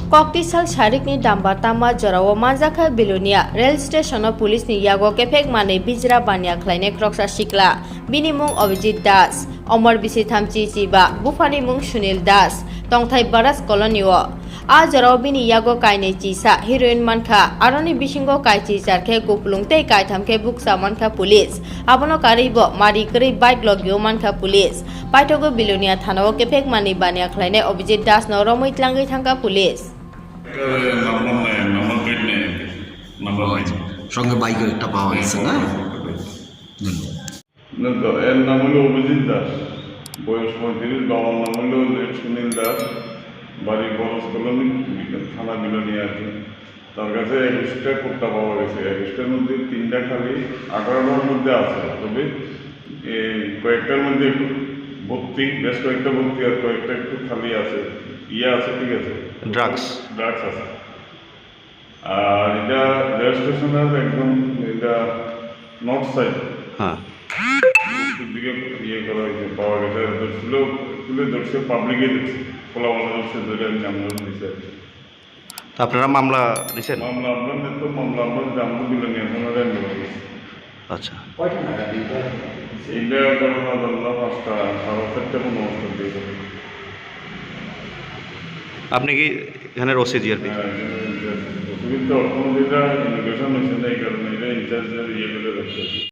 Koktisal Sharikni Dambatama Jarawa Manjaka Bilunia Rail Station of Police ni Yago Kepek Mane Bijra Banya Kleine Kroksa Shikla Binimung Obijit Das Omar Bisitam Chichiba Bufani Mung Shunil Das Tongthai Baras Koloniwo A Jarawa Bini Yago Kaine Chisa Heroin Manka Aroni Bishingo Kai Chisar Ke Kuplungte Kai Thamke Buksa Manka Police Abono Karibo Mari Kari Bike Logio Manka Police Paitogo Bilunia Thanawo Kepek Mane Banya Kleine Obijit Das Noromoi Tlangi Thangka Police সঙ্গে বাইকের একটা পাওয়া গেছে না এর নাম হলো অভিজিৎ দাস, বয়স 35, বাবার নাম হলো সুনীল দাস, বাড়ি বরস কলোনি, থানা বিলোনিয়া আর কি। তার কাছে 21টা কোট্টা পাওয়া গেছে। 21টার মধ্যে 3টা খালি, 18টার মধ্যে আছে, তবে কয়েকটার মধ্যে একটু ভর্তি, বেশ কয়েকটা ভর্তি আর কয়েকটা একটু খালি আছে, আছে, ঠিক আছে, ড্রাগস আছে। আর এটা রেল স্টেশনের একদম এটা নর্থ সাইড, হ্যাঁ দিকে করা হয়েছে, পাওয়া গেছে। তুলে ধরছে, পাবলিকে দেখছে, খোলা বলা ধরছে, ধরে আমরা দিচ্ছে। তো আপনারা মামলা নিছেন? মামলা আমরা জানবো দিলেন এখন আচ্ছা, এইটা ঘটনা ধরলাম 5টা 4:30 কোনো অবস্থা দিয়ে যাবে। আপনি কি এখানে রসে জিআরপি? অসুবিধা অর্থনীতিটা ইমিগ্রেশন হয়েছে না, এই কারণে এটা ইনচার্জের করে রাখছে।